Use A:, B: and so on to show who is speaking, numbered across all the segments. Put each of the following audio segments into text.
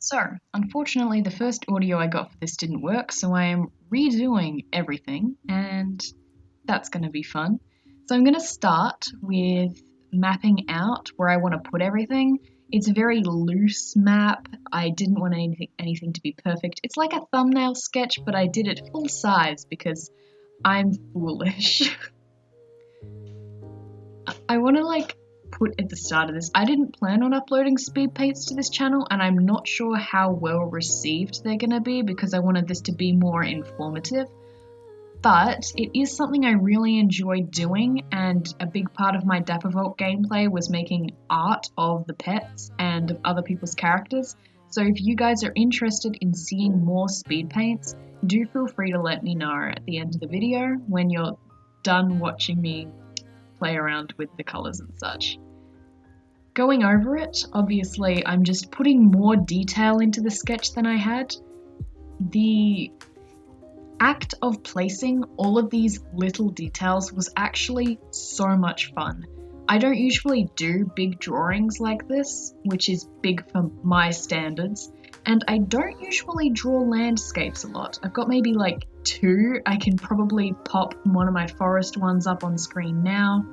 A: So, unfortunately, the first audio I got for this didn't work, so I am redoing everything, and that's going to be fun. So, I'm going to start with mapping out where I want to put everything. It's a very loose map. I didn't want anything to be perfect. It's like a thumbnail sketch, but I did it full size because I'm foolish. I want to put at the start of this, I didn't plan on uploading speed paints to this channel, and I'm not sure how well received they're gonna be because I wanted this to be more informative. But it is something I really enjoy doing, and a big part of my Dappervolk gameplay was making art of the pets and of other people's characters. So if you guys are interested in seeing more speed paints, do feel free to let me know at the end of the video when you're done watching me play around with the colours and such. Going over it, obviously I'm just putting more detail into the sketch than I had. The act of placing all of these little details was actually so much fun. I don't usually do big drawings like this, which is big for my standards, and I don't usually draw landscapes a lot. I've got maybe like two. I can probably pop one of my forest ones up on screen now.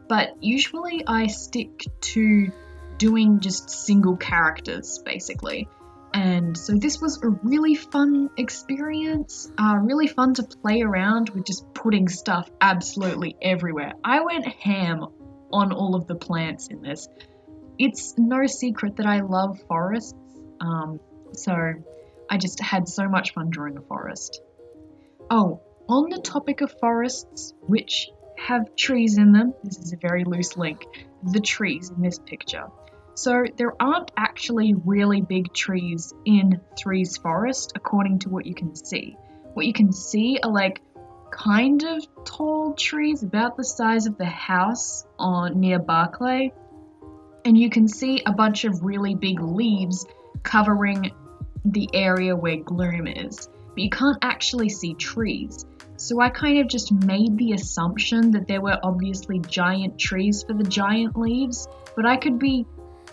A: But usually I stick to doing just single characters, basically. And so this was a really fun experience, really fun to play around with just putting stuff absolutely everywhere. I went ham on all of the plants in this. It's no secret that I love forests, so I just had so much fun drawing a forest. Oh, on the topic of forests, which have trees in them. This is a very loose link. The trees in this picture. So there aren't actually really big trees in Threes Forest, according to what you can see. What you can see are like kind of tall trees, about the size of the house near Barclay, and you can see a bunch of really big leaves covering the area where Gloom is, but you can't actually see trees. So I kind of just made the assumption that there were obviously giant trees for the giant leaves, but I could be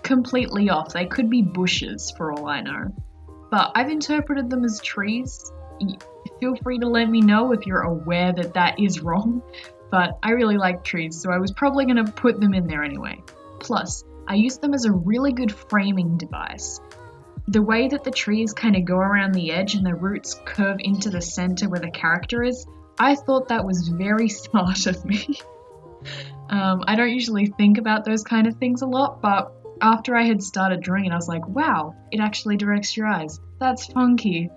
A: completely off. They could be bushes for all I know. But I've interpreted them as trees. Feel free to let me know if you're aware that that is wrong, but I really like trees, so I was probably going to put them in there anyway. Plus, I used them as a really good framing device. The way that the trees kind of go around the edge and the roots curve into the center where the character is, I thought that was very smart of me. I don't usually think about those kind of things a lot, but after I had started drawing it, I was like, wow, it actually directs your eyes. That's funky.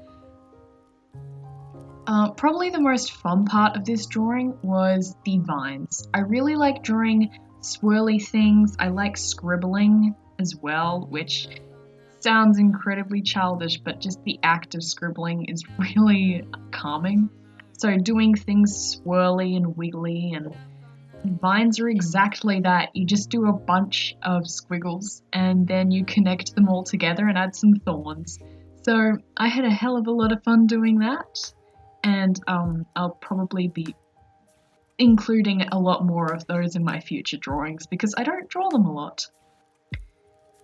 A: Probably the most fun part of this drawing was the vines. I really like drawing swirly things. I like scribbling as well, which sounds incredibly childish, but just the act of scribbling is really calming. So doing things swirly and wiggly, and vines are exactly that. You just do a bunch of squiggles and then you connect them all together and add some thorns. So I had a hell of a lot of fun doing that, and I'll probably be including a lot more of those in my future drawings because I don't draw them a lot.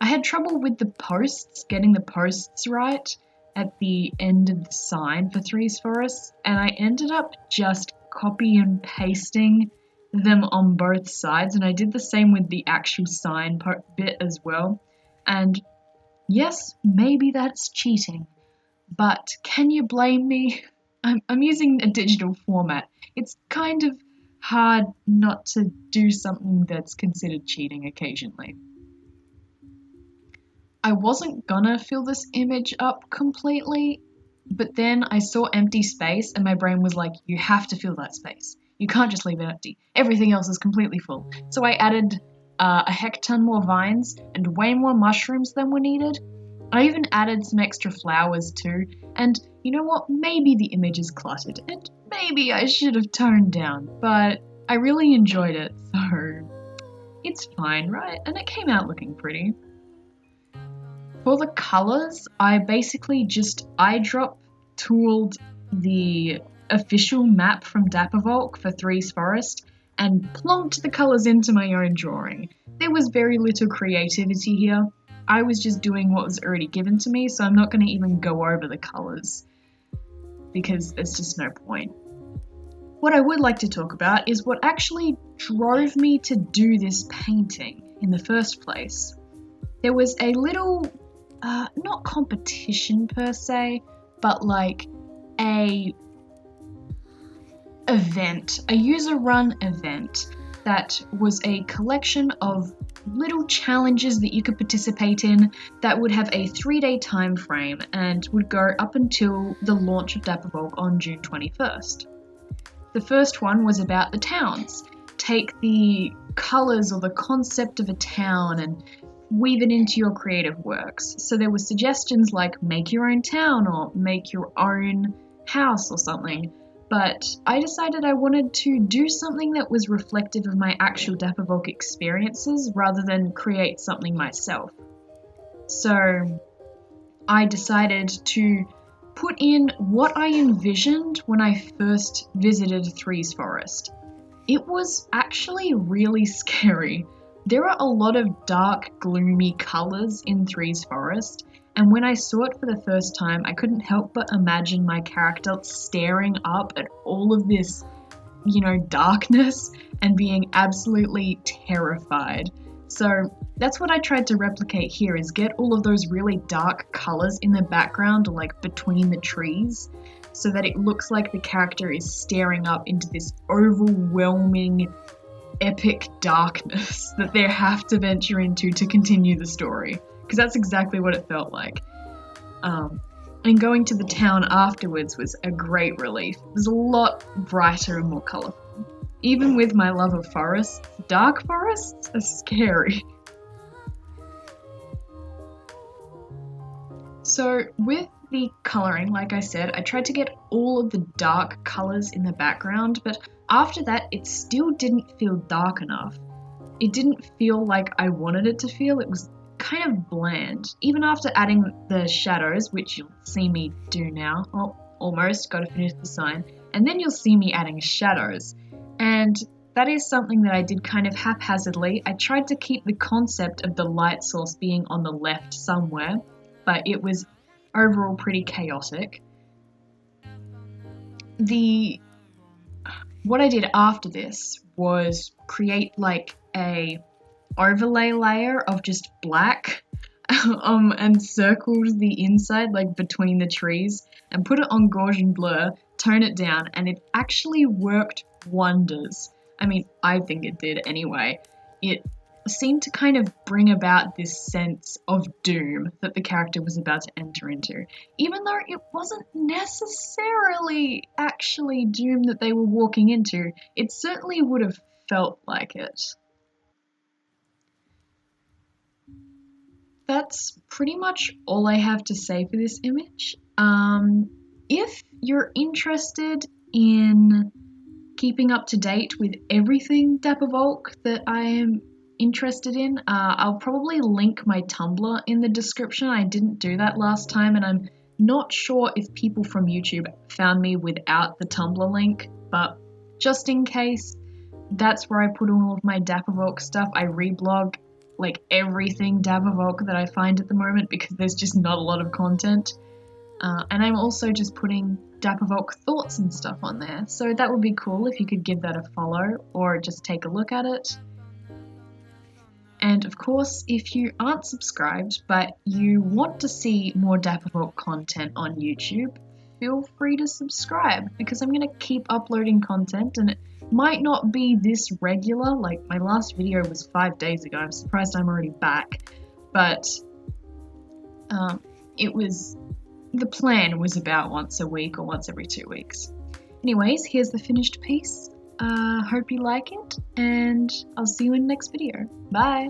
A: I had trouble with the posts, getting the posts right at the end of the sign for Threes Forest, and I ended up just copy and pasting them on both sides, and I did the same with the actual sign bit as well. And yes, maybe that's cheating, but can you blame me? I'm using a digital format. It's kind of hard not to do something that's considered cheating occasionally. I wasn't gonna fill this image up completely, but then I saw empty space and my brain was like, you have to fill that space. You can't just leave it empty. Everything else is completely full. So I added a heck ton more vines and way more mushrooms than were needed. I even added some extra flowers too, and you know what? Maybe the image is cluttered and maybe I should have toned down, but I really enjoyed it, so it's fine, right? And it came out looking pretty. For the colours, I basically just eyedrop tooled the official map from Dappervolk for Threes Forest and plonked the colours into my own drawing. There was very little creativity here. I was just doing what was already given to me, so I'm not going to even go over the colours because there's just no point. What I would like to talk about is what actually drove me to do this painting in the first place. There was a little, not competition per se, but like a user-run event that was a collection of little challenges that you could participate in that would have a 3-day time frame and would go up until the launch of Dappervolk on June 21st. The first one was about the towns. Take the colours or the concept of a town and weave it into your creative works. So there were suggestions like make your own town or make your own house or something. But I decided I wanted to do something that was reflective of my actual Dappervolk experiences rather than create something myself. So I decided to put in what I envisioned when I first visited Threes Forest. It was actually really scary. There are a lot of dark, gloomy colours in Threes Forest, and when I saw it for the first time, I couldn't help but imagine my character staring up at all of this, darkness and being absolutely terrified. So that's what I tried to replicate here, is get all of those really dark colours in the background or like between the trees so that it looks like the character is staring up into this overwhelming, epic darkness that they have to venture into to continue the story. Because that's exactly what it felt like. And going to the town afterwards was a great relief. It was a lot brighter and more colourful. Even with my love of forests, dark forests are scary. So with the colouring, like I said, I tried to get all of the dark colours in the background, but after that it still didn't feel dark enough. It didn't feel like I wanted it to feel. It was kind of bland. Even after adding the shadows, which you'll see me do now. Oh, almost, gotta finish the sign. And then you'll see me adding shadows. And that is something that I did kind of haphazardly. I tried to keep the concept of the light source being on the left somewhere, but it was overall pretty chaotic. What I did after this was create like a overlay layer of just black and circled the inside like between the trees and put it on Gaussian blur, tone it down, and it actually worked wonders. I mean, I think it did anyway. It seemed to kind of bring about this sense of doom that the character was about to enter into, even though it wasn't necessarily actually doom that they were walking into. It certainly would have felt like it. That's pretty much all I have to say for this image. If you're interested in keeping up to date with everything Dappervolk that I am interested in, I'll probably link my Tumblr in the description. I didn't do that last time, and I'm not sure if people from YouTube found me without the Tumblr link, but just in case, that's where I put all of my Dappervolk stuff. I reblog like everything Dappervolk that I find at the moment because there's just not a lot of content. And I'm also just putting Dappervolk thoughts and stuff on there, so that would be cool if you could give that a follow or just take a look at it. And of course, if you aren't subscribed but you want to see more Dappervolk content on YouTube, feel free to subscribe because I'm going to keep uploading content, and it might not be this regular. Like my last video was 5 days ago. I'm surprised I'm already back, but the plan was about once a week or once every 2 weeks. Anyways, here's the finished piece. Hope you like it, and I'll see you in the next video. Bye!